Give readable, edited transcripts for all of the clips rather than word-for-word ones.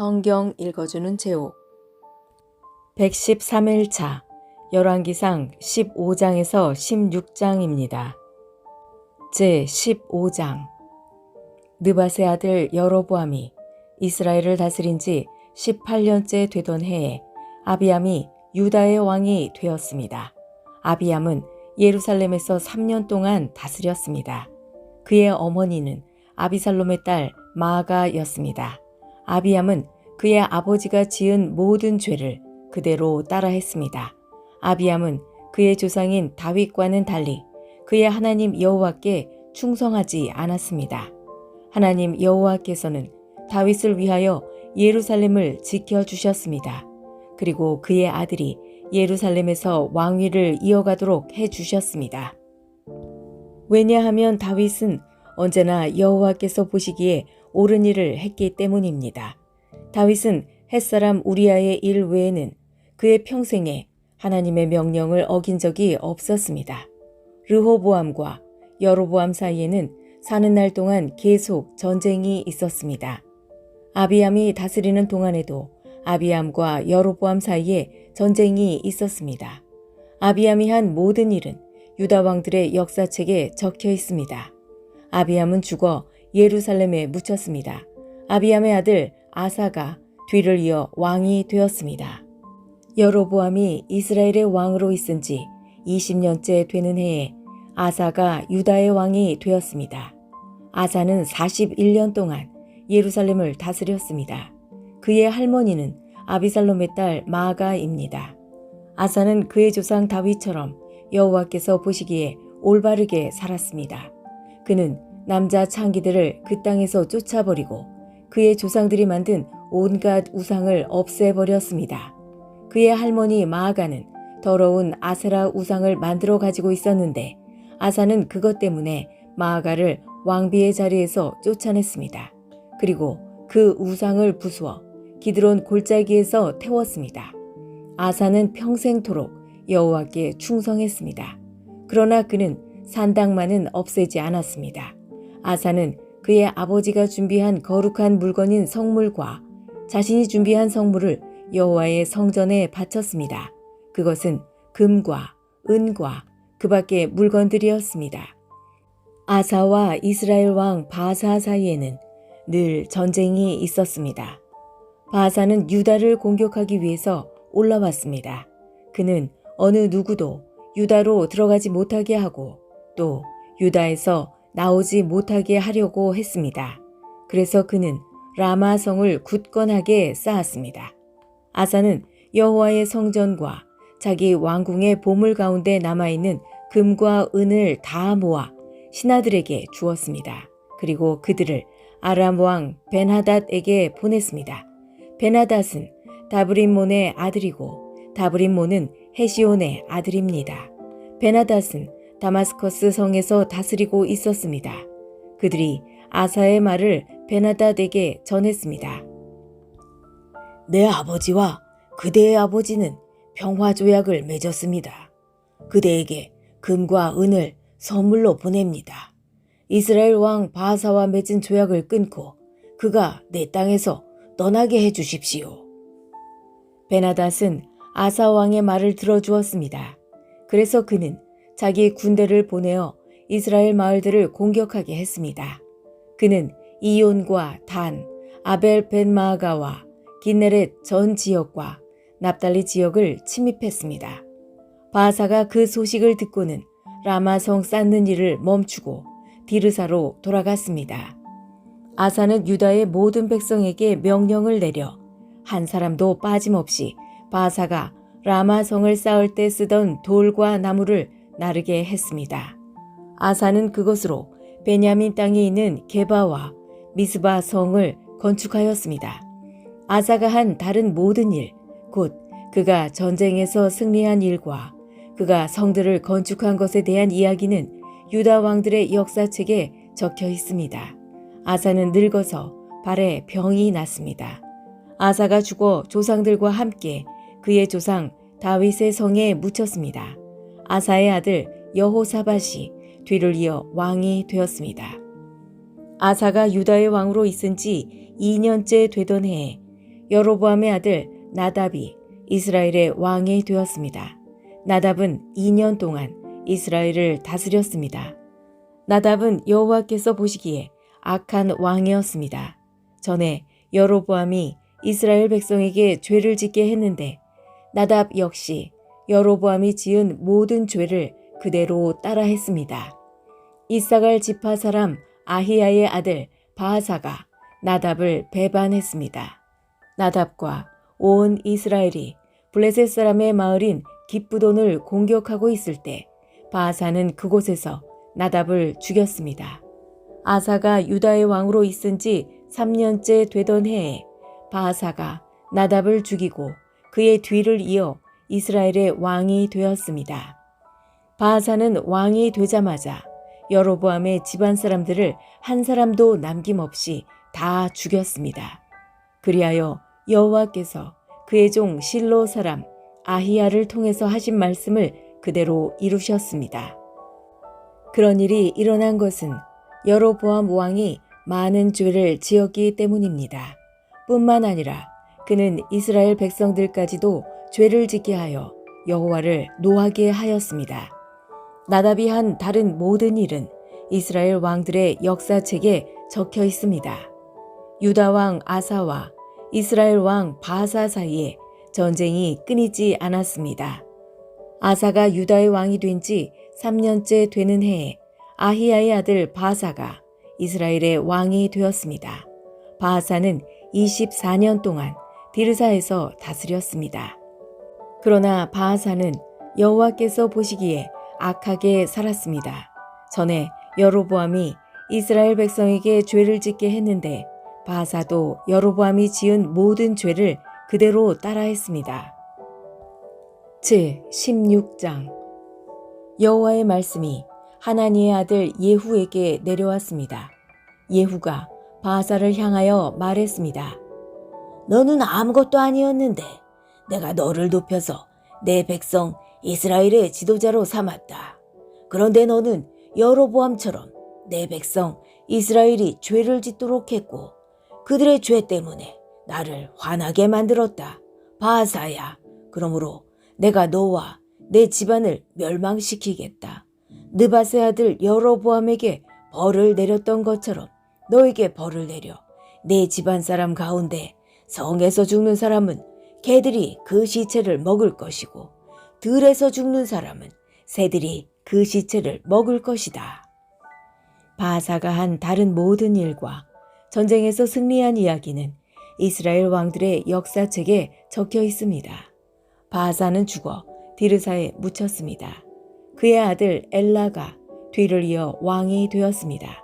성경 읽어주는 제옥 113일차 열왕기상 15장에서 16장입니다. 제15장 느밧의 아들 여로보암이 이스라엘을 다스린 지 18년째 되던 해에 아비암이 유다의 왕이 되었습니다. 아비암은 예루살렘에서 3년 동안 다스렸습니다. 그의 어머니는 아비살롬의 딸 마아가였습니다. 아비암은 그의 아버지가 지은 모든 죄를 그대로 따라했습니다. 아비암은 그의 조상인 다윗과는 달리 그의 하나님 여호와께 충성하지 않았습니다. 하나님 여호와께서는 다윗을 위하여 예루살렘을 지켜주셨습니다. 그리고 그의 아들이 예루살렘에서 왕위를 이어가도록 해주셨습니다. 왜냐하면 다윗은 언제나 여호와께서 보시기에 옳은 일을 했기 때문입니다. 다윗은 햇사람 우리아의 일 외에는 그의 평생에 하나님의 명령을 어긴 적이 없었습니다. 르호보암과 여로보암 사이에는 사는 날 동안 계속 전쟁이 있었습니다. 아비암이 다스리는 동안에도 아비암과 여로보암 사이에 전쟁이 있었습니다. 아비암이 한 모든 일은 유다 왕들의 역사책에 적혀 있습니다. 아비암은 죽어 예루살렘에 묻혔습니다. 아비암의 아들 아사가 뒤를 이어 왕이 되었습니다. 여로보암이 이스라엘의 왕으로 있은 지 20년째 되는 해에 아사가 유다의 왕이 되었습니다. 아사는 41년 동안 예루살렘을 다스렸습니다. 그의 할머니는 아비살롬의 딸 마아가입니다. 아사는 그의 조상 다윗처럼 여호와께서 보시기에 올바르게 살았습니다. 그는 남자 창기들을 그 땅에서 쫓아버리고 그의 조상들이 만든 온갖 우상을 없애버렸습니다. 그의 할머니 마아가는 더러운 아세라 우상을 만들어 가지고 있었는데 아사는 그것 때문에 마아가를 왕비의 자리에서 쫓아냈습니다. 그리고 그 우상을 부수어 기드론 골짜기에서 태웠습니다. 아사는 평생토록 여호와께 충성했습니다. 그러나 그는 산당만은 없애지 않았습니다. 아사는 그의 아버지가 준비한 거룩한 물건인 성물과 자신이 준비한 성물을 여호와의 성전에 바쳤습니다. 그것은 금과 은과 그 밖의 물건들이었습니다. 아사와 이스라엘 왕 바사 사이에는 늘 전쟁이 있었습니다. 바사는 유다를 공격하기 위해서 올라왔습니다. 그는 어느 누구도 유다로 들어가지 못하게 하고 또 유다에서 나오지 못하게 하려고 했습니다. 그래서 그는 라마성을 굳건하게 쌓았습니다. 아사는 여호와의 성전과 자기 왕궁의 보물 가운데 남아있는 금과 은을 다 모아 신하들에게 주었습니다. 그리고 그들을 아람 왕 벤하닷에게 보냈습니다. 벤하닷은 다브림몬의 아들이고 다브림몬은 헤시온의 아들입니다. 벤하닷은 다마스커스 성에서 다스리고 있었습니다. 그들이 아사의 말을 벤하닷에게 전했습니다. 내 아버지와 그대의 아버지는 평화조약을 맺었습니다. 그대에게 금과 은을 선물로 보냅니다. 이스라엘 왕 바사와 맺은 조약을 끊고 그가 내 땅에서 떠나게 해주십시오. 벤하닷은 아사 왕의 말을 들어주었습니다. 그래서 그는 자기 군대를 보내어 이스라엘 마을들을 공격하게 했습니다. 그는 이온과 단, 아벨 벤마아가와 긴네렛 전 지역과 납달리 지역을 침입했습니다. 바사가 그 소식을 듣고는 라마성 쌓는 일을 멈추고 디르사로 돌아갔습니다. 아사는 유다의 모든 백성에게 명령을 내려 한 사람도 빠짐없이 바사가 라마성을 쌓을 때 쓰던 돌과 나무를 나르게 했습니다. 아사는 그것으로 베냐민 땅에 있는 게바와 미스바 성을 건축하였습니다. 아사가 한 다른 모든 일, 곧 그가 전쟁에서 승리한 일과 그가 성들을 건축한 것에 대한 이야기는 유다 왕들의 역사책에 적혀 있습니다. 아사는 늙어서 발에 병이 났습니다. 아사가 죽어 조상들과 함께 그의 조상 다윗의 성에 묻혔습니다. 아사의 아들 여호사밧이 뒤를 이어 왕이 되었습니다. 아사가 유다의 왕으로 있은 지 2년째 되던 해에 여로보암의 아들 나답이 이스라엘의 왕이 되었습니다. 나답은 2년 동안 이스라엘을 다스렸습니다. 나답은 여호와께서 보시기에 악한 왕이었습니다. 전에 여로보암이 이스라엘 백성에게 죄를 짓게 했는데 나답 역시 여로보암이 지은 모든 죄를 그대로 따라했습니다. 이사갈 지파 사람 아히야의 아들 바하사가 나답을 배반했습니다. 나답과 온 이스라엘이 블레셋 사람의 마을인 기브돈을 공격하고 있을 때 바하사는 그곳에서 나답을 죽였습니다. 아사가 유다의 왕으로 있은 지 3년째 되던 해에 바하사가 나답을 죽이고 그의 뒤를 이어 이스라엘의 왕이 되었습니다. 바하사는 왕이 되자마자 여로보암의 집안 사람들을 한 사람도 남김없이 다 죽였습니다. 그리하여 여호와께서 그의 종 실로 사람 아히야를 통해서 하신 말씀을 그대로 이루셨습니다. 그런 일이 일어난 것은 여로보암 왕이 많은 죄를 지었기 때문입니다. 뿐만 아니라 그는 이스라엘 백성들까지도 죄를 짓게 하여 여호와를 노하게 하였습니다. 나답이 한 다른 모든 일은 이스라엘 왕들의 역사책에 적혀 있습니다. 유다 왕 아사와 이스라엘 왕 바하사 사이에 전쟁이 끊이지 않았습니다. 아사가 유다의 왕이 된 지 3년째 되는 해에 아히야의 아들 바하사가 이스라엘의 왕이 되었습니다. 바하사는 24년 동안 디르사에서 다스렸습니다. 그러나 바하사는 여호와께서 보시기에 악하게 살았습니다. 전에 여로보암이 이스라엘 백성에게 죄를 짓게 했는데 바하사도 여로보암이 지은 모든 죄를 그대로 따라했습니다. 제16장 여호와의 말씀이 하나니의 아들 예후에게 내려왔습니다. 예후가 바하사를 향하여 말했습니다. 너는 아무것도 아니었는데 내가 너를 높여서 내 백성 이스라엘의 지도자로 삼았다. 그런데 너는 여로보암처럼 내 백성 이스라엘이 죄를 짓도록 했고 그들의 죄 때문에 나를 화나게 만들었다. 바하사야, 그러므로 내가 너와 내 집안을 멸망시키겠다. 느밧의 아들 여로보암에게 벌을 내렸던 것처럼 너에게 벌을 내려 내 집안 사람 가운데 성에서 죽는 사람은 개들이 그 시체를 먹을 것이고 들에서 죽는 사람은 새들이 그 시체를 먹을 것이다. 바하사가 한 다른 모든 일과 전쟁에서 승리한 이야기는 이스라엘 왕들의 역사책에 적혀 있습니다. 바하사는 죽어 디르사에 묻혔습니다. 그의 아들 엘라가 뒤를 이어 왕이 되었습니다.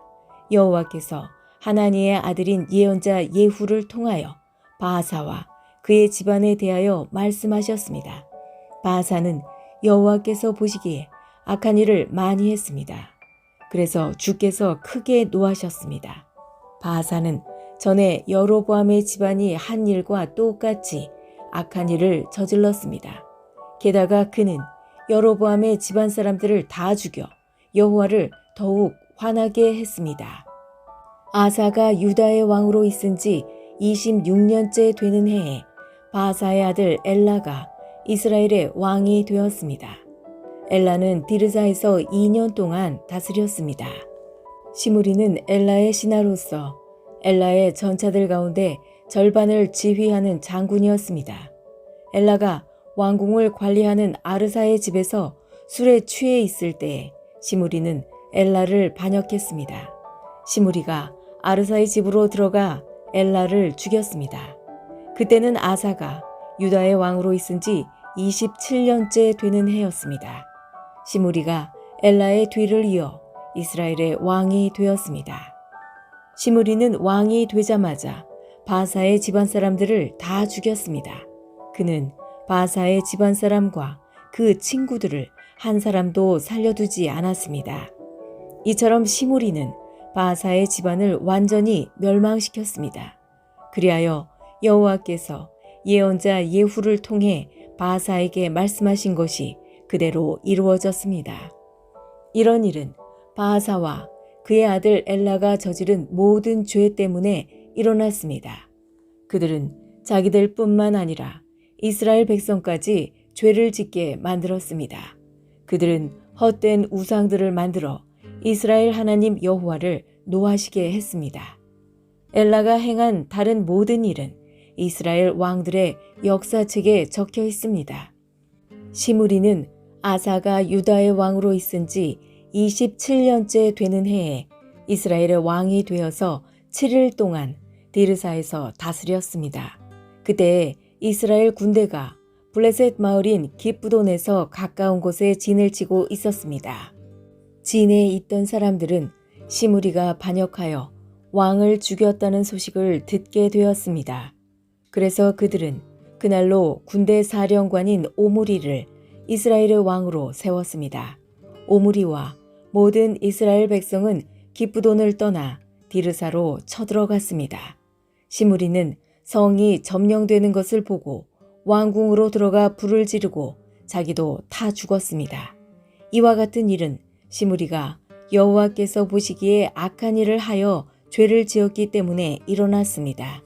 여호와께서 하나니의 아들인 예언자 예후를 통하여 바하사와 그의 집안에 대하여 말씀하셨습니다. 바하사는 여호와께서 보시기에 악한 일을 많이 했습니다. 그래서 주께서 크게 노하셨습니다. 바하사는 전에 여로보암의 집안이 한 일과 똑같이 악한 일을 저질렀습니다. 게다가 그는 여로보암의 집안 사람들을 다 죽여 여호와를 더욱 화나게 했습니다. 아사가 유다의 왕으로 있은 지 26년째 되는 해에 바하사의 아들 엘라가 이스라엘의 왕이 되었습니다. 엘라는 디르사에서 2년 동안 다스렸습니다. 시므리는 엘라의 신하로서 엘라의 전차들 가운데 절반을 지휘하는 장군이었습니다. 엘라가 왕궁을 관리하는 아르사의 집에서 술에 취해 있을 때에 시므리는 엘라를 반역했습니다. 시므리가 아르사의 집으로 들어가 엘라를 죽였습니다. 그때는 아사가 유다의 왕으로 있은 지 27년째 되는 해였습니다. 시므리가 엘라의 뒤를 이어 이스라엘의 왕이 되었습니다. 시므리는 왕이 되자마자 바하사의 집안 사람들을 다 죽였습니다. 그는 바하사의 집안 사람과 그 친구들을 한 사람도 살려두지 않았습니다. 이처럼 시므리는 바하사의 집안을 완전히 멸망시켰습니다. 그리하여 여호와께서 예언자 예후를 통해 바하사에게 말씀하신 것이 그대로 이루어졌습니다. 이런 일은 바하사와 그의 아들 엘라가 저지른 모든 죄 때문에 일어났습니다. 그들은 자기들뿐만 아니라 이스라엘 백성까지 죄를 짓게 만들었습니다. 그들은 헛된 우상들을 만들어 이스라엘 하나님 여호와를 노하시게 했습니다. 엘라가 행한 다른 모든 일은 이스라엘 왕들의 역사책에 적혀 있습니다. 시므리는 아사가 유다의 왕으로 있은 지 27년째 되는 해에 이스라엘의 왕이 되어서 7일 동안 디르사에서 다스렸습니다. 그때 이스라엘 군대가 블레셋 마을인 기브돈에서 가까운 곳에 진을 치고 있었습니다. 진에 있던 사람들은 시므리가 반역하여 왕을 죽였다는 소식을 듣게 되었습니다. 그래서 그들은 그날로 군대 사령관인 오므리를 이스라엘의 왕으로 세웠습니다. 오므리와 모든 이스라엘 백성은 기브돈을 떠나 디르사로 쳐들어갔습니다. 시므리는 성이 점령되는 것을 보고 왕궁으로 들어가 불을 지르고 자기도 타 죽었습니다. 이와 같은 일은 시므리가 여호와께서 보시기에 악한 일을 하여 죄를 지었기 때문에 일어났습니다.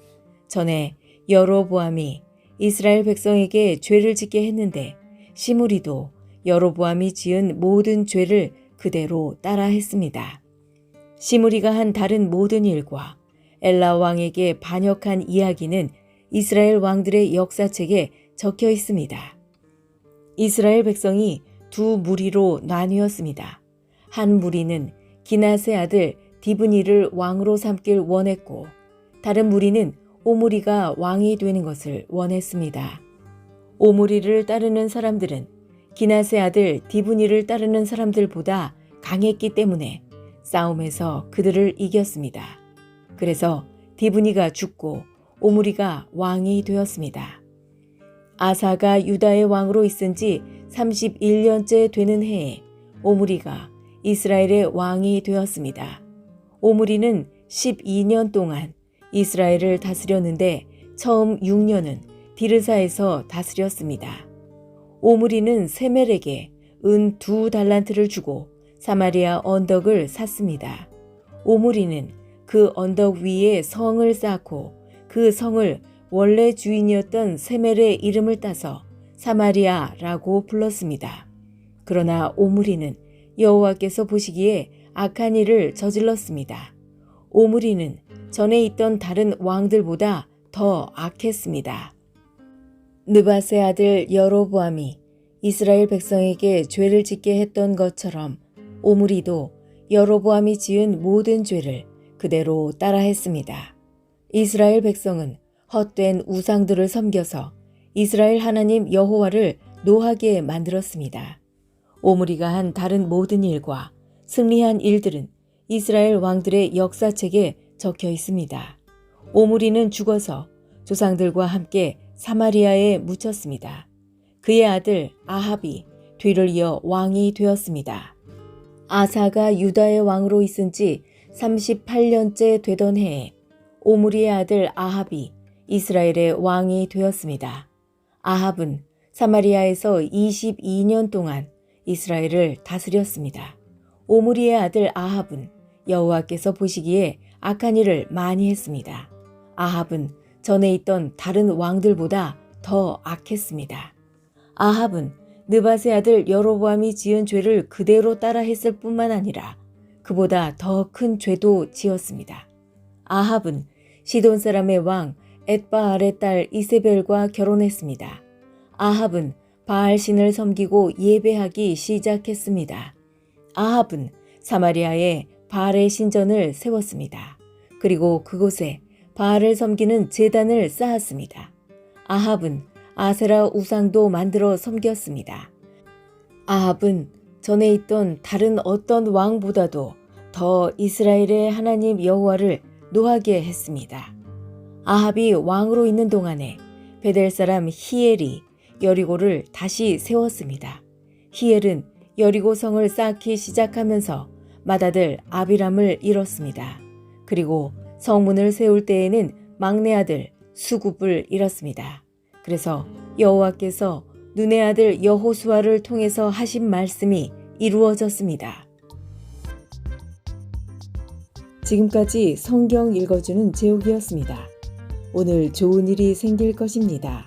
전에 여로보암이 이스라엘 백성에게 죄를 짓게 했는데 시므리도 여로보암이 지은 모든 죄를 그대로 따라했습니다. 시므리가 한 다른 모든 일과 엘라 왕에게 반역한 이야기는 이스라엘 왕들의 역사책에 적혀 있습니다. 이스라엘 백성이 두 무리로 나뉘었습니다. 한 무리는 기낫의 아들 디브니를 왕으로 삼길 원했고 다른 무리는 오므리가 왕이 되는 것을 원했습니다. 오므리를 따르는 사람들은 기낫의 아들 디브니를 따르는 사람들보다 강했기 때문에 싸움에서 그들을 이겼습니다. 그래서 디브니가 죽고 오므리가 왕이 되었습니다. 아사가 유다의 왕으로 있은 지 31년째 되는 해에 오므리가 이스라엘의 왕이 되었습니다. 오므리는 12년 동안 이스라엘을 다스렸는데 처음 6년은 디르사에서 다스렸습니다. 오므리는 세멜에게 은 2달란트를 주고 사마리아 언덕을 샀습니다. 오므리는 그 언덕 위에 성을 쌓고 그 성을 원래 주인이었던 세멜의 이름을 따서 사마리아라고 불렀습니다. 그러나 오므리는 여호와께서 보시기에 악한 일을 저질렀습니다. 오므리는 전에 있던 다른 왕들보다 더 악했습니다. 느밧의 아들 여로보암이 이스라엘 백성에게 죄를 짓게 했던 것처럼 오므리도 여로보암이 지은 모든 죄를 그대로 따라했습니다. 이스라엘 백성은 헛된 우상들을 섬겨서 이스라엘 하나님 여호와를 노하게 만들었습니다. 오므리가 한 다른 모든 일과 승리한 일들은 이스라엘 왕들의 역사책에 적혀 있습니다. 오므리는 죽어서 조상들과 함께 사마리아에 묻혔습니다. 그의 아들 아합이 뒤를 이어 왕이 되었습니다. 아사가 유다의 왕으로 있은 지 38년째 되던 해에 오므리의 아들 아합이 이스라엘의 왕이 되었습니다. 아합은 사마리아에서 22년 동안 이스라엘을 다스렸습니다. 오므리의 아들 아합은 여호와께서 보시기에 악한 일을 많이 했습니다. 아합은 전에 있던 다른 왕들보다 더 악했습니다. 아합은 느밧의 아들 여로보암이 지은 죄를 그대로 따라했을 뿐만 아니라 그보다 더 큰 죄도 지었습니다. 아합은 시돈 사람의 왕 엣바알의 딸 이세벨과 결혼했습니다. 아합은 바알 신을 섬기고 예배하기 시작했습니다. 아합은 사마리아에 바알의 신전을 세웠습니다. 그리고 그곳에 바알을 섬기는 제단을 쌓았습니다. 아합은 아세라 우상도 만들어 섬겼습니다. 아합은 전에 있던 다른 어떤 왕보다도 더 이스라엘의 하나님 여호와를 노하게 했습니다. 아합이 왕으로 있는 동안에 베델 사람 히엘이 여리고를 다시 세웠습니다. 히엘은 여리고 성을 쌓기 시작하면서 맏아들 아비람을 잃었습니다. 그리고 성문을 세울 때에는 막내 아들 수굽을 잃었습니다. 그래서 여호와께서 눈의 아들 여호수아를 통해서 하신 말씀이 이루어졌습니다. 지금까지 성경 읽어주는 제옥이었습니다. 오늘 좋은 일이 생길 것입니다.